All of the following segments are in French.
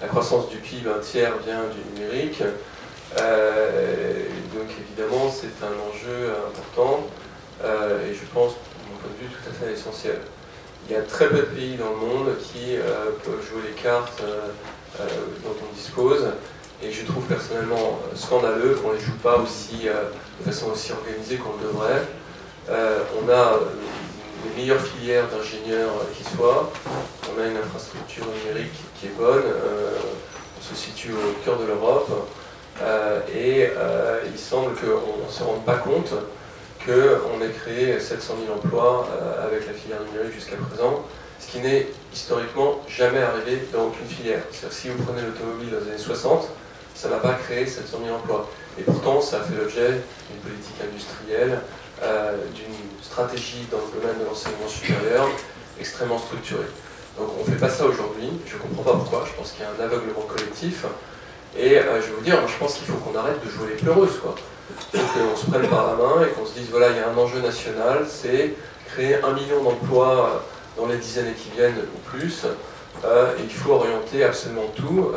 la croissance du PIB, un tiers vient du numérique. Donc évidemment, c'est un enjeu important et je pense, de mon point de vue, tout à fait essentiel. Il y a très peu de pays dans le monde qui peuvent jouer les cartes dont on dispose, et je trouve personnellement scandaleux qu'on ne les joue pas aussi, de façon aussi organisée qu'on le devrait. On a les meilleures filières d'ingénieurs qui soient, on a une infrastructure numérique qui est bonne, on se situe au cœur de l'Europe, et il semble qu'on ne se rende pas compte qu'on ait créé 700 000 emplois avec la filière numérique jusqu'à présent, ce qui n'est historiquement jamais arrivé dans aucune filière. C'est-à-dire si vous prenez l'automobile dans les années 60, ça n'a pas créé 700 000 emplois. Et pourtant, ça a fait l'objet d'une politique industrielle, d'une stratégie dans le domaine de l'enseignement supérieur extrêmement structurée. Donc on ne fait pas ça aujourd'hui, je ne comprends pas pourquoi, je pense qu'il y a un aveuglement collectif. Et je vais vous dire, moi, je pense qu'il faut qu'on arrête de jouer les pleureuses, quoi. Il faut qu'on se prenne par la main et qu'on se dise, voilà, il y a un enjeu national, c'est créer 1 million d'emplois dans les 10 années qui viennent ou plus, et il faut orienter absolument tout.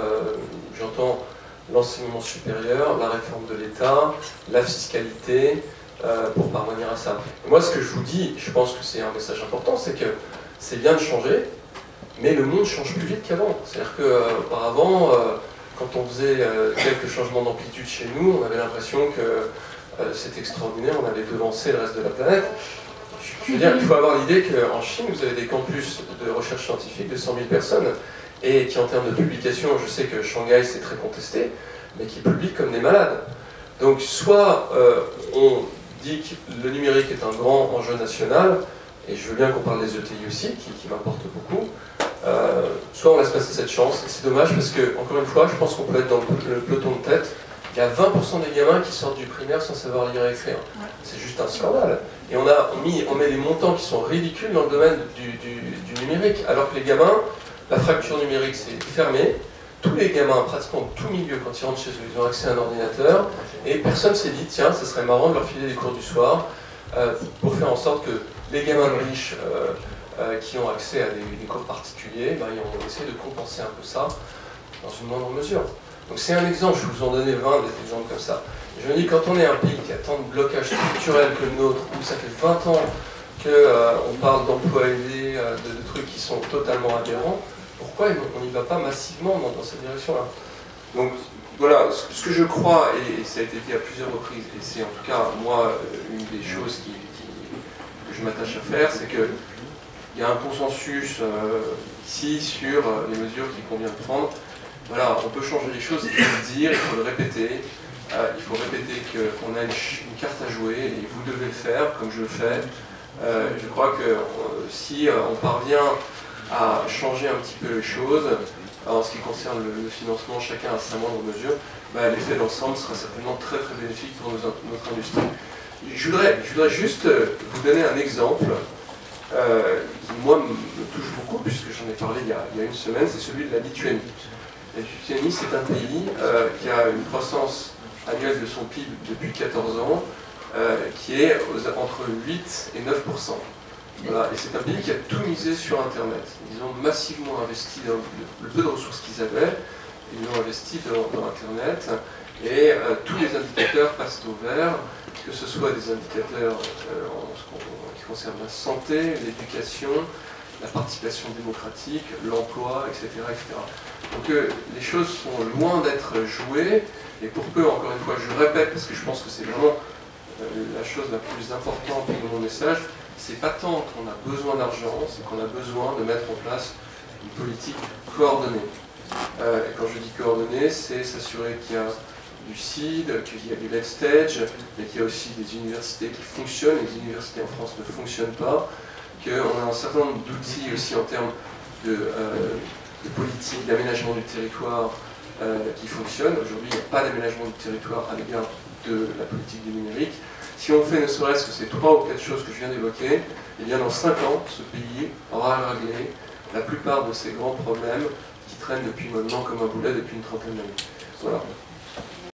J'entends l'enseignement supérieur, la réforme de l'État, la fiscalité, pour parvenir à ça. Et moi, ce que je vous dis, je pense que c'est un message important, c'est que c'est bien de changer, mais le monde change plus vite qu'avant. C'est-à-dire qu'auparavant, quand on faisait quelques changements d'amplitude chez nous, on avait l'impression que c'était extraordinaire, on avait devancé le reste de la planète. Je veux dire, il faut avoir l'idée qu'en Chine, vous avez des campus de recherche scientifique de 100 000 personnes, et qui en termes de publication, je sais que Shanghai c'est très contesté, mais qui publient comme des malades. Donc soit on dit que le numérique est un grand enjeu national, et je veux bien qu'on parle des ETI aussi, qui m'apportent beaucoup, soit on laisse passer cette chance, et c'est dommage parce que, encore une fois, je pense qu'on peut être dans le peloton de tête. Il y a 20% des gamins qui sortent du primaire sans savoir lire et écrire. C'est juste un scandale. Et on met des montants qui sont ridicules dans le domaine du numérique, alors que les gamins, la fracture numérique c'est fermé. Tous les gamins, pratiquement de tout milieu, quand ils rentrent chez eux, ils ont accès à un ordinateur, et personne ne s'est dit, tiens, ça serait marrant de leur filer des cours du soir, pour faire en sorte que les gamins riches qui ont accès à des cours particuliers, ben, on essaie de compenser un peu ça dans une moindre mesure. Donc c'est un exemple, je vous en donnais 20 des exemples comme ça. Et je me dis, quand on est un pays qui a tant de blocages structurels que le nôtre, où ça fait 20 ans qu'on parle d'emplois aidés, de trucs qui sont totalement aberrants, pourquoi on n'y va pas massivement dans cette direction-là? Donc voilà, ce que je crois, et ça a été dit à plusieurs reprises, et c'est en tout cas moi une des choses que je m'attache à faire, c'est qu'il y a un consensus ici sur les mesures qu'il convient de prendre. Voilà, on peut changer les choses, il faut le dire, il faut le répéter. Il faut répéter qu'on a une carte à jouer et vous devez le faire comme je le fais. Je crois que si on parvient à changer un petit peu les choses, en ce qui concerne le financement, chacun à sa moindre mesure, l'effet d'ensemble sera certainement très très bénéfique pour notre industrie. Je voudrais juste vous donner un exemple qui moi me touche beaucoup puisque j'en ai parlé il y a une semaine, c'est celui de la Lituanie. La Lituanie, c'est un pays qui a une croissance annuelle de son PIB depuis 14 ans qui est entre 8 et 9%. Voilà. Et c'est un pays qui a tout misé sur Internet. Ils ont massivement investi dans le peu de ressources qu'ils avaient, ils ont investi dans Internet, et tous les indicateurs passent au vert, que ce soit des indicateurs qui concernent la santé, l'éducation, la participation démocratique, l'emploi, etc., etc. Donc les choses sont loin d'être jouées, et pour peu, encore une fois, je répète, parce que je pense que c'est vraiment la chose la plus importante de mon message, c'est pas tant qu'on a besoin d'argent, c'est qu'on a besoin de mettre en place une politique coordonnée. Et quand je dis coordonnée, c'est s'assurer qu'il y a du seed, qu'il y a du late stage, mais qu'il y a aussi des universités qui fonctionnent. Les universités en France ne fonctionnent pas, qu'on a un certain nombre d'outils aussi en termes de politique d'aménagement du territoire qui fonctionnent. Aujourd'hui, il n'y a pas d'aménagement du territoire à l'égard de la politique du numérique. Si on fait ne serait-ce que ces 3 ou 4 choses que je viens d'évoquer, eh bien dans 5 ans, ce pays aura réglé la plupart de ces grands problèmes qui traînent depuis maintenant comme un boulet depuis une trentaine d'années. Voilà.